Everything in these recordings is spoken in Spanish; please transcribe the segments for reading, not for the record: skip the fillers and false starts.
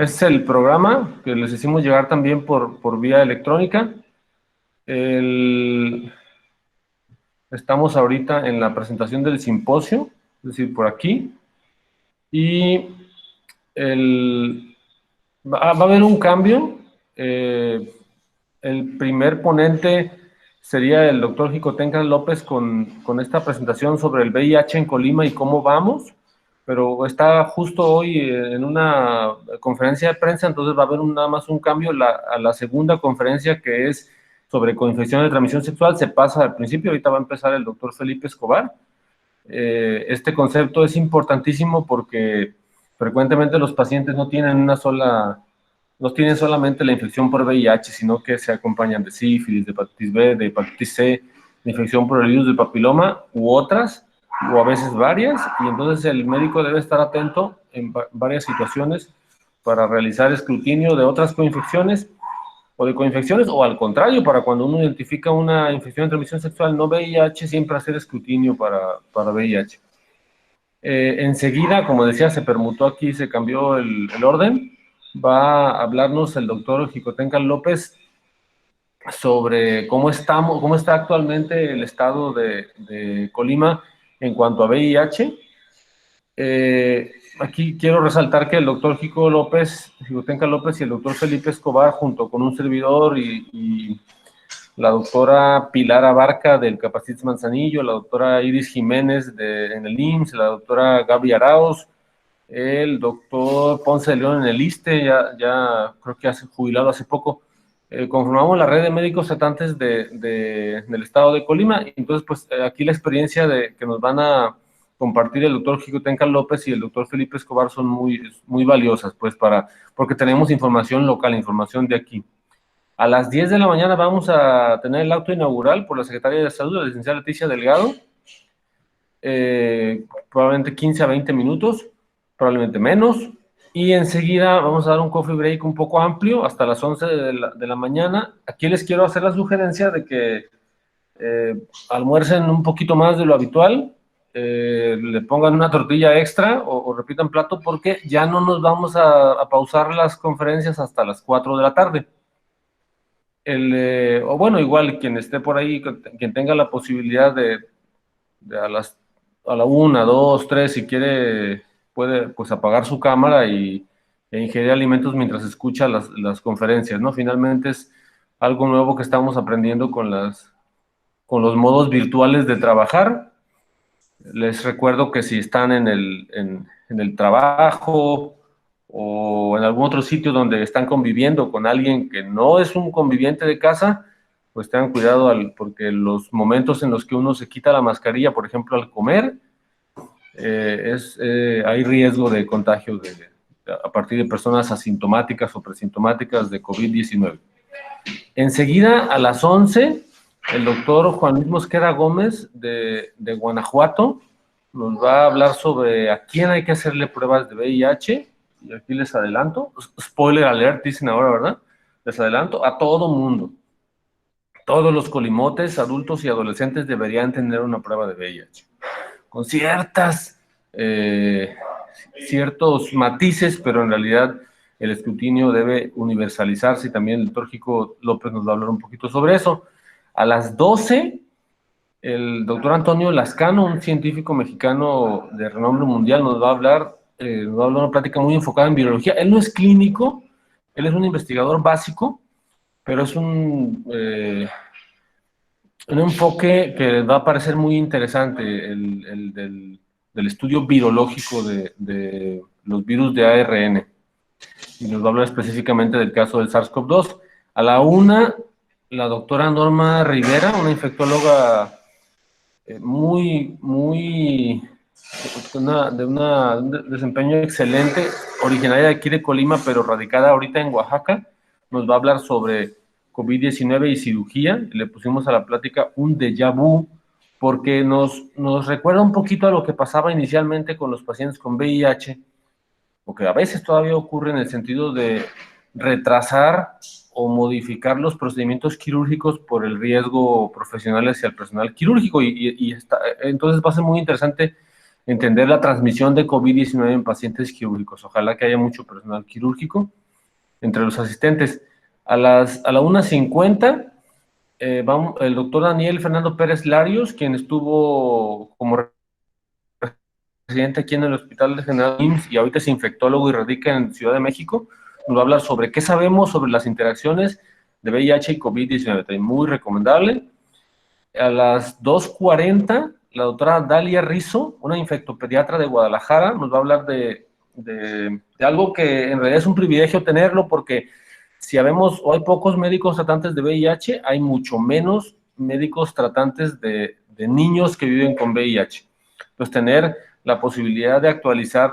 es el programa que les hicimos llegar también por vía electrónica. Estamos ahorita en la presentación del simposio, es decir, por aquí. Y va a haber un cambio. El primer ponente sería el doctor Jicotenca López con esta presentación sobre el VIH en Colima y cómo vamos, pero está justo hoy en una conferencia de prensa, entonces va a haber nada más un cambio. A la segunda conferencia, que es sobre coinfección de transmisión sexual, se pasa al principio. Ahorita va a empezar el doctor Felipe Escobar. Este concepto es importantísimo porque frecuentemente los pacientes no tienen solamente la infección por VIH, sino que se acompañan de sífilis, de hepatitis B, de hepatitis C, de infección por el virus del papiloma u otras, o a veces varias, y entonces el médico debe estar atento en varias situaciones para realizar escrutinio de otras coinfecciones o al contrario, para cuando uno identifica una infección de transmisión sexual no VIH, siempre hacer escrutinio para VIH. Enseguida, como decía, se permutó aquí, se cambió el orden. Va a hablarnos el doctor Jicotenca López sobre cómo está actualmente el estado de Colima en cuanto a VIH. Aquí quiero resaltar que el doctor Jicotenca López y el doctor Felipe Escobar, junto con un servidor y la doctora Pilar Abarca del Capacits Manzanillo, la doctora Iris Jiménez en el IMSS, la doctora Gaby Arauz, el doctor Ponce de León en el ISSSTE, ya creo que hace jubilado hace poco. Conformamos la red de médicos tratantes del estado de Colima. Entonces, pues aquí la experiencia que nos van a compartir el doctor Jicotenca López y el doctor Felipe Escobar son muy valiosas, pues porque tenemos información local, información de aquí. A las 10 de la mañana vamos a tener el acto inaugural por la Secretaria de Salud, la licenciada Leticia Delgado. Probablemente 15 a 20 minutos, probablemente menos. Y enseguida vamos a dar un coffee break un poco amplio hasta las 11 de la mañana. Aquí les quiero hacer la sugerencia de que almuercen un poquito más de lo habitual, le pongan una tortilla extra o repitan plato, porque ya no nos vamos a pausar las conferencias hasta las 4 de la tarde. O bueno, igual quien esté por ahí, quien tenga la posibilidad de a la 1, 2, 3, si quiere, puede pues apagar su cámara e ingerir alimentos mientras escucha las conferencias, ¿no? Finalmente es algo nuevo que estamos aprendiendo con los modos virtuales de trabajar. Les recuerdo que si están en el trabajo o en algún otro sitio donde están conviviendo con alguien que no es un conviviente de casa, pues tengan cuidado porque los momentos en los que uno se quita la mascarilla, por ejemplo, al comer, hay riesgo de contagio a partir de personas asintomáticas o presintomáticas de COVID-19. Enseguida, a las 11, el doctor Juan Luis Mosquera Gómez de Guanajuato nos va a hablar sobre a quién hay que hacerle pruebas de VIH. Y aquí les adelanto, spoiler alert, dicen ahora, ¿verdad? Les adelanto, a todo mundo. Todos los colimotes, adultos y adolescentes deberían tener una prueba de VIH. Con ciertos matices, pero en realidad el escrutinio debe universalizarse, y también el doctor Jico López nos va a hablar un poquito sobre eso. A las 12, el doctor Antonio Lascano, un científico mexicano de renombre mundial, nos va a hablar una plática muy enfocada en virología. Él no es clínico, él es un investigador básico, pero es un enfoque que va a parecer muy interesante, del estudio virológico de los virus de ARN. Y nos va a hablar específicamente del caso del SARS-CoV-2. A la 1, la doctora Norma Rivera, una infectóloga de un desempeño excelente, originaria de aquí de Colima, pero radicada ahorita en Oaxaca, nos va a hablar sobre COVID-19 y cirugía. Le pusimos a la plática un déjà vu, porque nos recuerda un poquito a lo que pasaba inicialmente con los pacientes con VIH, o que a veces todavía ocurre, en el sentido de retrasar o modificar los procedimientos quirúrgicos por el riesgo profesional hacia el personal quirúrgico, entonces va a ser muy interesante entender la transmisión de COVID-19 en pacientes quirúrgicos. Ojalá que haya mucho personal quirúrgico entre los asistentes. A la 1:50 el doctor Daniel Fernando Pérez Larios, quien estuvo como residente aquí en el Hospital General IMSS y ahorita es infectólogo y radica en Ciudad de México, nos va a hablar sobre qué sabemos sobre las interacciones de VIH y COVID-19. Muy recomendable. A las 2:40, la doctora Dalia Rizzo, una infectopediatra de Guadalajara, nos va a hablar de algo que en realidad es un privilegio tenerlo, porque si habemos, o hay pocos médicos tratantes de VIH, hay mucho menos médicos tratantes de niños que viven con VIH. Entonces, tener la posibilidad de actualizar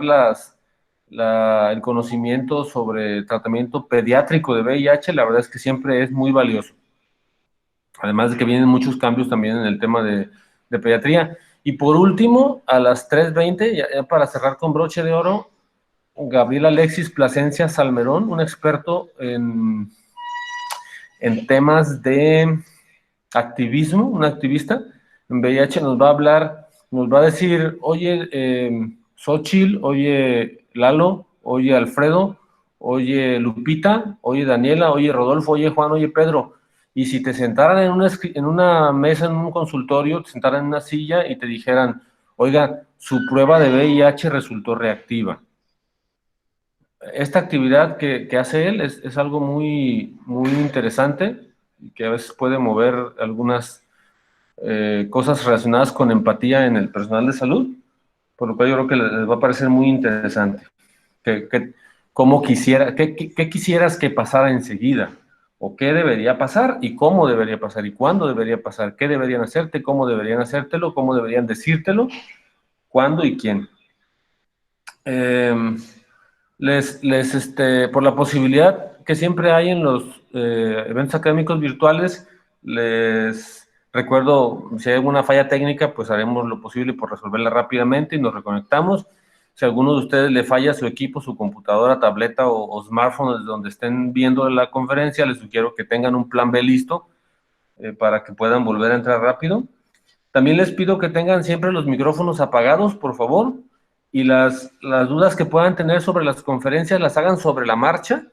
el conocimiento sobre tratamiento pediátrico de VIH, la verdad es que siempre es muy valioso. Además de que vienen muchos cambios también en el tema de pediatría. Y por último, a las 3:20, ya para cerrar con broche de oro, Gabriel Alexis Plasencia Salmerón, un experto en temas de activismo, un activista en VIH, nos va a hablar, nos va a decir, oye, Xochitl, oye, Lalo, oye, Alfredo, oye, Lupita, oye, Daniela, oye, Rodolfo, oye, Juan, oye, Pedro. Y si te sentaran en una mesa, en un consultorio, te sentaran en una silla y te dijeran, oiga, su prueba de VIH resultó reactiva. Esta actividad que hace él es algo muy, muy interesante y que a veces puede mover algunas cosas relacionadas con empatía en el personal de salud, por lo cual yo creo que les va a parecer muy interesante. ¿Cómo qué quisieras que pasara enseguida? ¿O qué debería pasar? ¿Y cómo debería pasar? ¿Y cuándo debería pasar? ¿Qué deberían hacerte? ¿Cómo deberían hacértelo? ¿Cómo deberían decírtelo? ¿Cuándo y quién? Por la posibilidad que siempre hay en los eventos académicos virtuales, les recuerdo, si hay alguna falla técnica, pues haremos lo posible por resolverla rápidamente y nos reconectamos. Si a alguno de ustedes le falla su equipo, su computadora, tableta o smartphone desde donde estén viendo la conferencia, les sugiero que tengan un plan B listo para que puedan volver a entrar rápido. También les pido que tengan siempre los micrófonos apagados, por favor, y las dudas que puedan tener sobre las conferencias las hagan sobre la marcha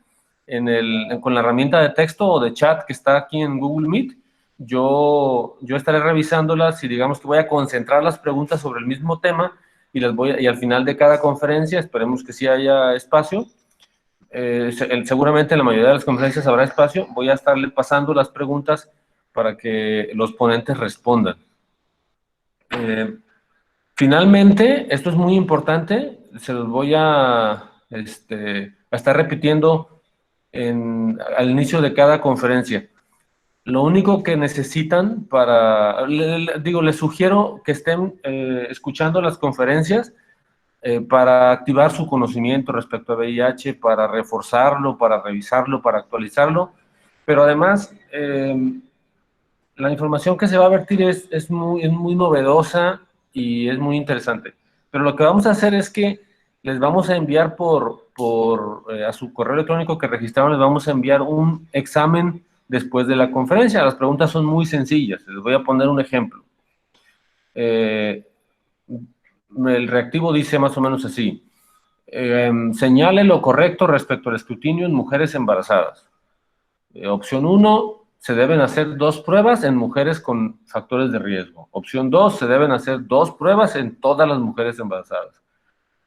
con la herramienta de texto o de chat que está aquí en Google Meet. Yo estaré revisándolas y digamos que voy a concentrar las preguntas sobre el mismo tema y al final de cada conferencia, esperemos que sí haya espacio, seguramente en la mayoría de las conferencias habrá espacio, voy a estarle pasando las preguntas para que los ponentes respondan. Finalmente, esto es muy importante, se los voy a estar repitiendo al inicio de cada conferencia. Lo único que necesitan les sugiero que estén escuchando las conferencias para activar su conocimiento respecto a VIH, para reforzarlo, para revisarlo, para actualizarlo, pero además la información que se va a vertir es muy novedosa y es muy interesante. Pero lo que vamos a hacer es que les vamos a enviar a su correo electrónico que registraron, les vamos a enviar un examen después de la conferencia. Las preguntas son muy sencillas. Les voy a poner un ejemplo. El reactivo dice más o menos así. Señale lo correcto respecto al escrutinio en mujeres embarazadas. Opción 1, se deben hacer 2 pruebas en mujeres con factores de riesgo. Opción 2, se deben hacer 2 pruebas en todas las mujeres embarazadas.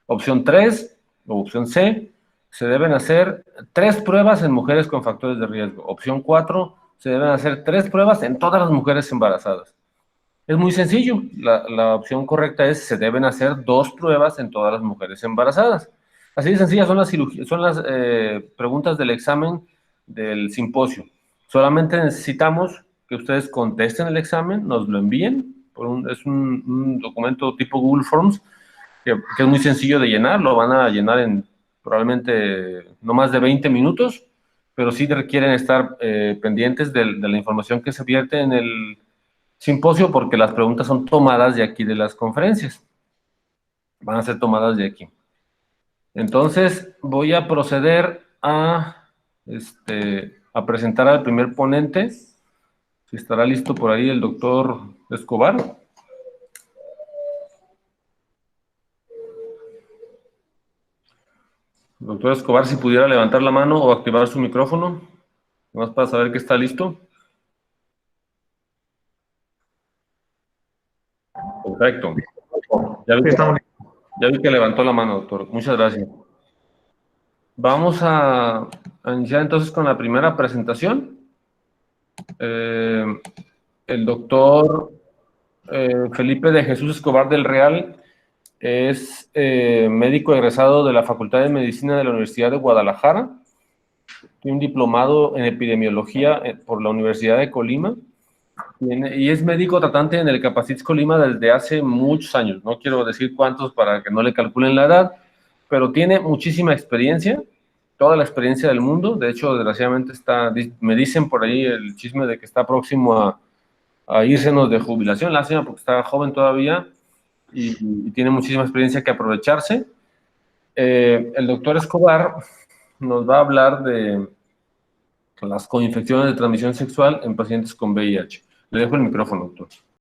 Opción 3, o opción C, se deben hacer 3 pruebas en mujeres con factores de riesgo. Opción 4, se deben hacer 3 pruebas en todas las mujeres embarazadas. Es muy sencillo. La opción correcta es, se deben hacer 2 pruebas en todas las mujeres embarazadas. Así de sencillas son las preguntas del examen del simposio. Solamente necesitamos que ustedes contesten el examen, nos lo envíen. Es un documento tipo Google Forms que es muy sencillo de llenar. Lo van a llenar en probablemente no más de 20 minutos, pero sí requieren estar pendientes de la información que se vierte en el simposio porque las preguntas son tomadas de aquí de las conferencias. Van a ser tomadas de aquí. Entonces, voy a proceder a presentar al primer ponente. Si estará listo por ahí el doctor Escobar. Doctor Escobar, si pudiera levantar la mano o activar su micrófono, más para saber que está listo. Perfecto. Sí, estamos. Ya vi que levantó la mano, doctor. Muchas gracias. Vamos a iniciar entonces con la primera presentación. El doctor Felipe de Jesús Escobar del Real es médico egresado de la Facultad de Medicina de la Universidad de Guadalajara. Tiene un diplomado en epidemiología por la Universidad de Colima. Y es médico tratante en el Capacits Colima desde hace muchos años. No quiero decir cuántos para que no le calculen la edad, pero tiene muchísima experiencia, toda la experiencia del mundo. De hecho, desgraciadamente me dicen por ahí el chisme de que está próximo a irsenos de jubilación, lástima porque está joven todavía y tiene muchísima experiencia que aprovecharse. El doctor Escobar nos va a hablar de las coinfecciones de transmisión sexual en pacientes con VIH. Le dejo el micrófono, doctor.